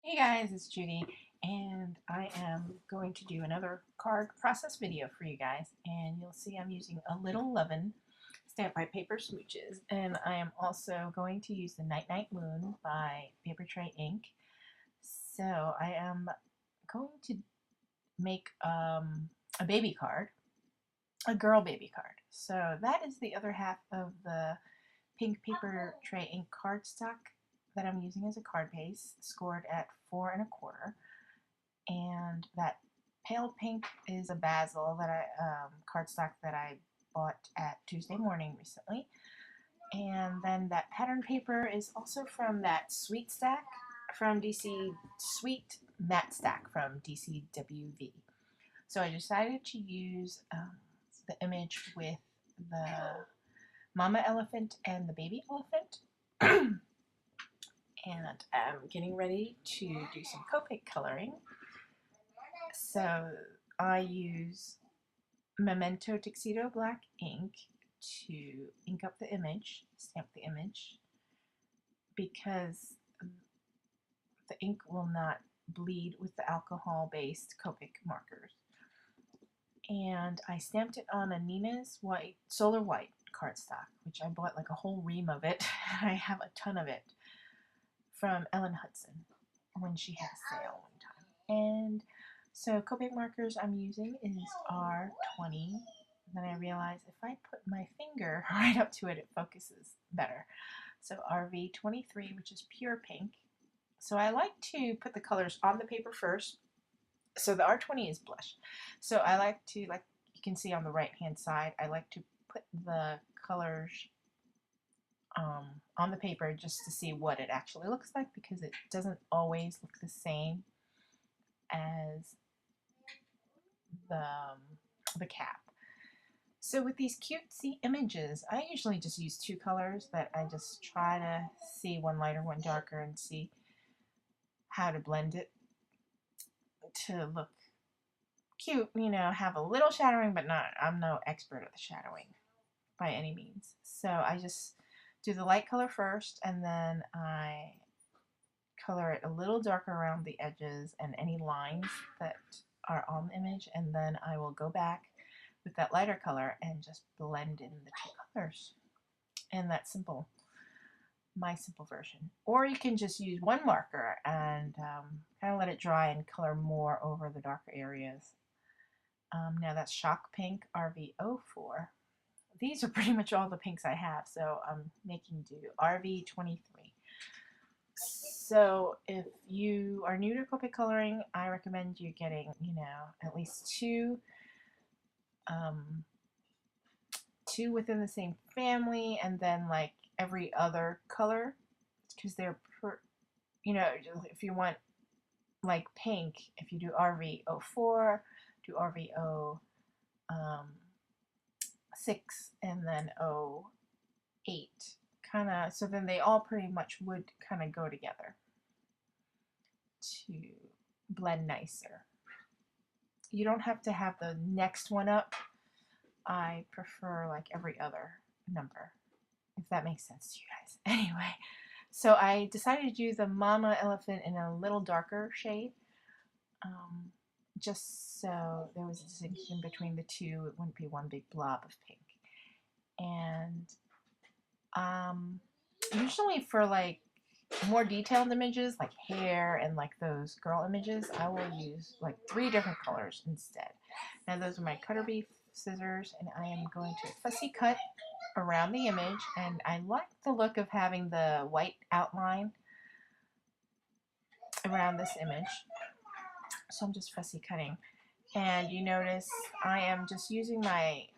Hey guys, it's Judy, and I am going to do another card process video for you guys. And you'll see I'm using a Little Lovin' Stamp by Paper Smooches, and I am also going to use the Night Night Moon by Paper Tray Ink. So I am going to make a baby card, a girl baby card. So that is the other half of the pink Paper Tray Ink cardstock that I'm using as a card base, scored at 4 1/4. And that pale pink is a basil that I cardstock that I bought at Tuesday Morning recently. And then that pattern paper is also from that Sweet Stack from DC Sweet Matte Stack from DCWV. So I decided to use the image with the mama elephant and the baby elephant. And I'm getting ready to do some Copic coloring. So I use Memento Tuxedo Black ink to ink up the image, stamp the image, because the ink will not bleed with the alcohol-based Copic markers. And I stamped it on a Nina's white, solar white cardstock, which I bought like a whole ream of it. I have a ton of it from Ellen Hudson when she had a sale one time. And so Copic markers I'm using is R20. Then I realized if I put my finger right up to it, it focuses better. So RV23, which is pure pink. So I like to put the colors on the paper first. So the R20 is blush. So I like to, like you can see on the right hand side, I like to put the colors on the paper just to see what it actually looks like, because it doesn't always look the same as the cap. So with these cutesy images, I usually just use two colors that I just try to see, one lighter, one darker, and see how to blend it to look cute, you know, have a little shadowing, but not, I'm no expert at the shadowing by any means. So I just do the light color first, and then I color it a little darker around the edges and any lines that are on the image, and then I will go back with that lighter color and just blend in the two colors. And that's simple, my simple version. Or you can just use one marker and kind of let it dry and color more over the darker areas. Now that's Shock Pink RV04. These are pretty much all the pinks I have, so I'm making do. RV23. So if you are new to Copic coloring, I recommend you getting, you know, at least two within the same family, and then like every other color, because they're you know, if you want like pink, if you do RV04, do RV06, and then 08, kind of, so then they all pretty much would kind of go together to blend nicer. You don't have to have the next one up. I prefer like every other number, if that makes sense to you guys. Anyway, so I decided to do the mama elephant in a little darker shade, just so there was a distinction between the two. It wouldn't be one big blob of pink. And usually for like more detailed images like hair and like those girl images, I will use like 3 different colors instead. Now those are my cutter bee scissors, and I am going to fussy cut around the image, and I like the look of having the white outline around this image, so I'm just fussy cutting. And you notice I am just using my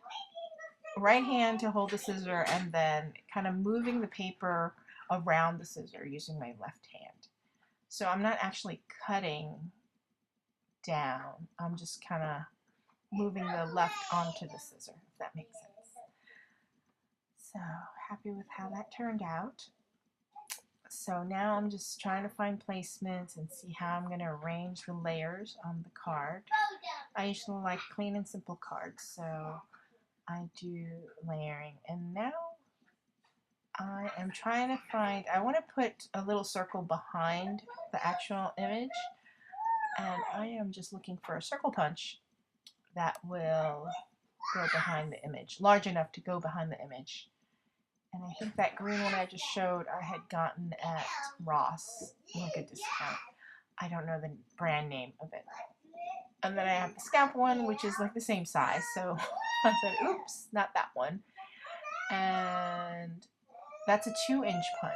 right hand to hold the scissor and then kind of moving the paper around the scissor using my left hand. So I'm not actually cutting down, I'm just kind of moving the left onto the scissor, if that makes sense. So happy with how that turned out. So now I'm just trying to find placements and see how I'm going to arrange the layers on the card. I usually like clean and simple cards, so I do layering. And now I am trying to find, I want to put a little circle behind the actual image, and I am just looking for a circle punch that will go behind the image, large enough to go behind the image. And I think that green one I just showed I had gotten at Ross, like a discount. I don't know the brand name of it. And then I have the scalp one, which is like the same size, so I said, oops, not that one. And that's a 2-inch punch,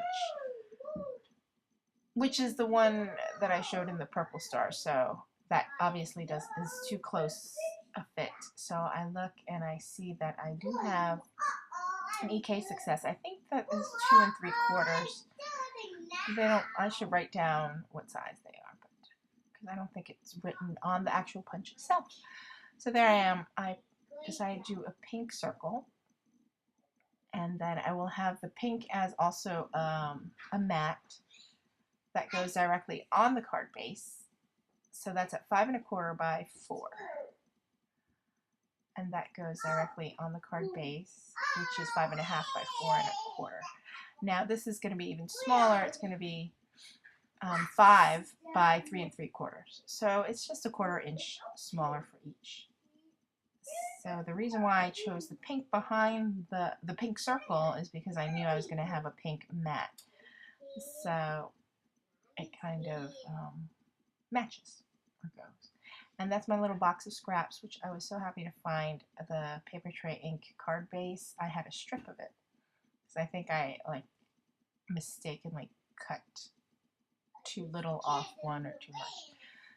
which is the one that I showed in the purple star. So that obviously is too close a fit. So I look and I see that I do have an EK Success. I think that is 2 3/4. They don't. I should write down what size they are, but because I don't think it's written on the actual punch itself. So there I am. I decided to do a pink circle, and then I will have the pink as also a mat that goes directly on the card base. So that's at 5 1/4 by 4. And that goes directly on the card base, which is 5 1/2 by 4 1/4. Now this is going to be even smaller. It's going to be 5 by 3 3/4. So it's just a 1/4 inch smaller for each. So the reason why I chose the pink behind the pink circle is because I knew I was going to have a pink mat. So it kind of matches or goes. And that's my little box of scraps, which I was so happy to find. The paper tray ink card base, I had a strip of it. So I think I like mistakenly cut too little off one or too much.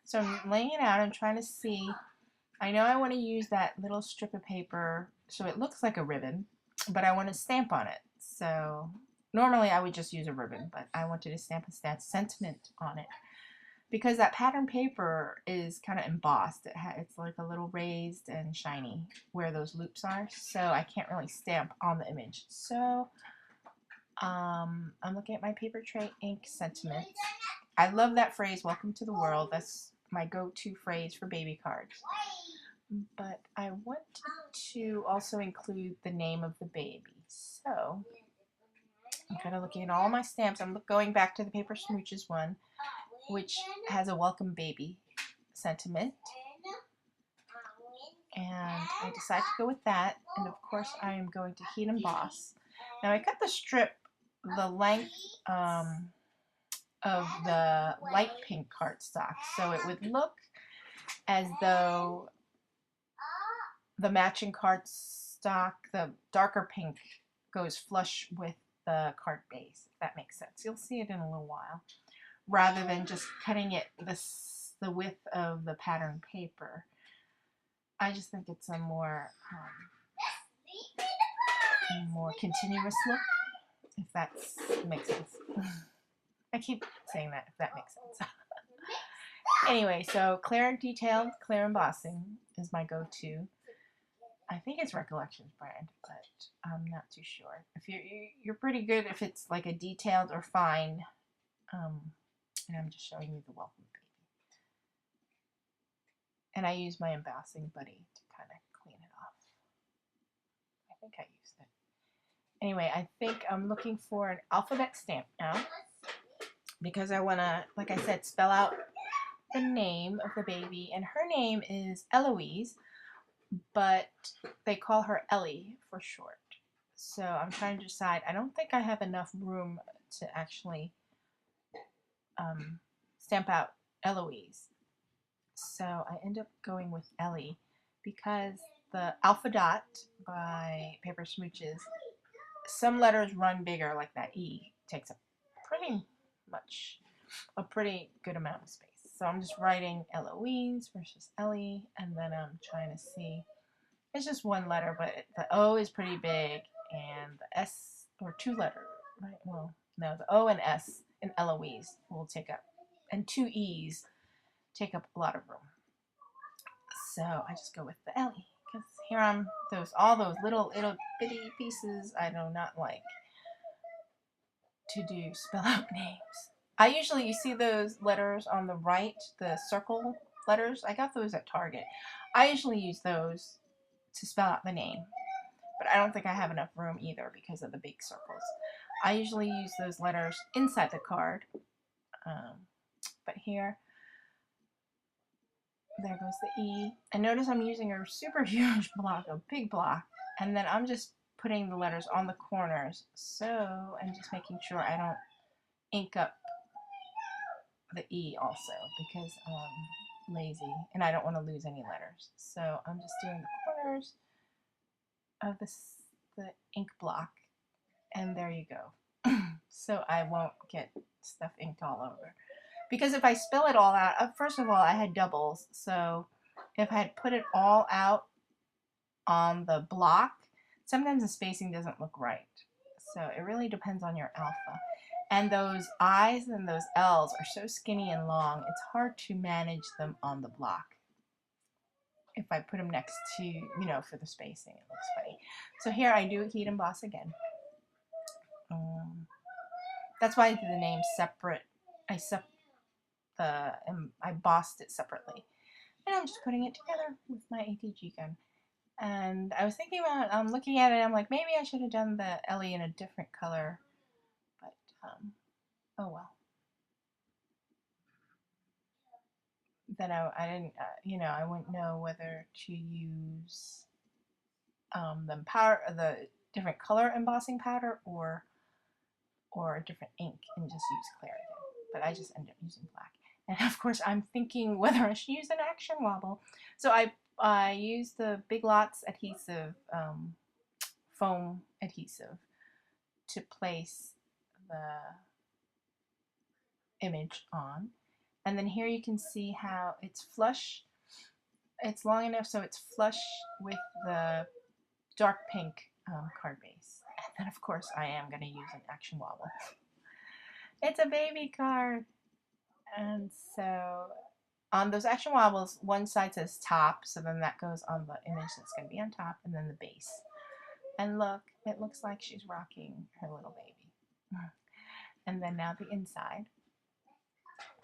So I'm laying it out. I'm trying to see. I know I want to use that little strip of paper so it looks like a ribbon, but I want to stamp on it. So normally I would just use a ribbon, but I wanted to stamp a sentiment on it. Because that pattern paper is kind of embossed. It's like a little raised and shiny where those loops are. So I can't really stamp on the image. So I'm looking at my paper tray ink sentiments. I love that phrase, welcome to the world. That's my go-to phrase for baby cards. But I wanted to also include the name of the baby. So I'm kind of looking at all my stamps. I'm going back to the Paper Smooches one, which has a welcome baby sentiment, and I decided to go with that. And of course I am going to heat emboss. Now I cut the strip the length of the light pink cardstock, so it would look as though the matching cardstock, the darker pink, goes flush with the card base, if that makes sense. You'll see it in a little while, rather than just cutting it the width of the pattern paper. I just think it's a more continuous look, if that makes sense. I keep saying that, if that makes sense. Anyway, so clear detailed, clear embossing is my go-to. I think it's Recollections brand, but I'm not too sure. If you're pretty good if it's like a detailed or fine. And I'm just showing you the welcome baby. And I use my embossing buddy to kind of clean it off. I think I used it. Anyway, I think I'm looking for an alphabet stamp now, because I want to, like I said, spell out the name of the baby. And her name is Eloise, but they call her Ellie for short. So I'm trying to decide. I don't think I have enough room to actually stamp out Eloise. So I end up going with Ellie, because the Alpha Dot by Paper Smooches, some letters run bigger, like that E takes up a pretty good amount of space. So I'm just writing Eloise versus Ellie, and then I'm trying to see. It's just one letter, but the O is pretty big, and the S, or 2 letters, right? Well, no, the O and S in Eloise will take up, and 2 E's take up a lot of room. So I just go with the Ellie, because here I'm all those little bitty pieces I do not like to do spell out names. I usually, you see those letters on the right, the circle letters, I got those at Target. I usually use those to spell out the name, but I don't think I have enough room either because of the big circles. I usually use those letters inside the card, but here, there goes the E. And notice I'm using a super huge block, a big block, and then I'm just putting the letters on the corners. So I'm just making sure I don't ink up the E also, because I'm lazy and I don't want to lose any letters. So I'm just doing the corners of the ink block, and there you go. So I won't get stuff inked all over. Because if I spill it all out, first of all, I had doubles, so if I had put it all out on the block, sometimes the spacing doesn't look right. So it really depends on your alpha. And those I's and those L's are so skinny and long, it's hard to manage them on the block. If I put them next to, you know, for the spacing, it looks funny. So here I do heat emboss again. That's why I did the name separate. I bossed it separately. And I'm just putting it together with my ATG gun. And I was thinking about, looking at it, I'm like, maybe I should have done the Ellie in a different color. But, oh well. Then I didn't, you know, I wouldn't know whether to use the different color embossing powder or a different ink and just use clear again. But I just ended up using black. And of course, I'm thinking whether I should use an action wobble. So I used the Big Lots adhesive, foam adhesive, to place the image on. And then here you can see how it's flush. It's long enough so it's flush with the dark pink card base. And then of course I am going to use an action wobble. It's a baby card. And so on those action wobbles, one side says top, so then that goes on the image that's going to be on top, and then the base. And look, it looks like she's rocking her little baby. And then now the inside.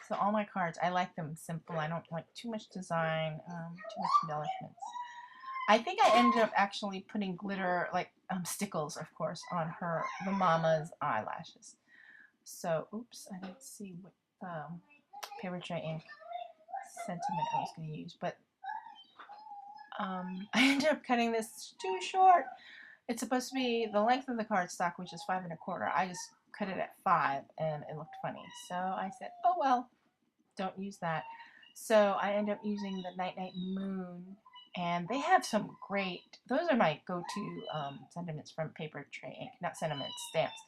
So all my cards, I like them simple. I don't like too much design, too much embellishments. I think I ended up actually putting glitter, like stickles, of course, on the mama's eyelashes. So, oops, I didn't see what paper tray ink sentiment I was going to use, but I ended up cutting this too short. It's supposed to be the length of the cardstock, which is 5 1/4. I just cut it at 5, and it looked funny. So I said, oh well, don't use that. So I ended up using the Night Night Moon, and they have some great, those are my go-to sentiments from paper tray ink, not sentiments, stamps,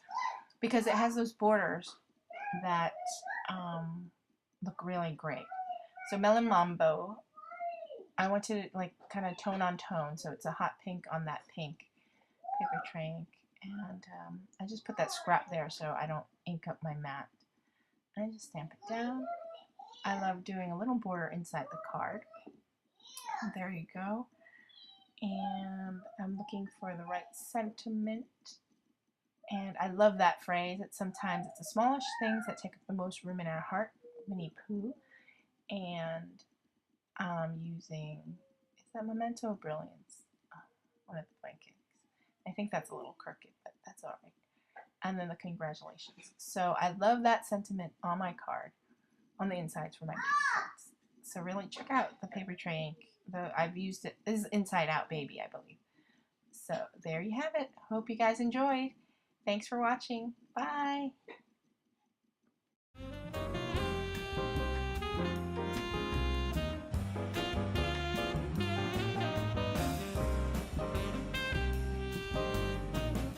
because it has those borders that look really great. So Melon Mambo, I want to like kind of tone on tone, so it's a hot pink on that pink paper tray ink, and I just put that scrap there so I don't ink up my mat. And I just stamp it down. I love doing a little border inside the card. There you go. And I'm looking for the right sentiment. And I love that phrase. It's sometimes it's the smallest things that take up the most room in our heart. Winnie Pooh. And I'm using, is that Memento of Brilliance? One of the blankets. I think that's a little crooked, but that's all right. And then the congratulations. So I love that sentiment on my card, on the insides for my baby cards. So really check out the paper tray ink. I've used it. This is Inside Out Baby, I believe. So there you have it. Hope you guys enjoyed. Thanks for watching. Bye.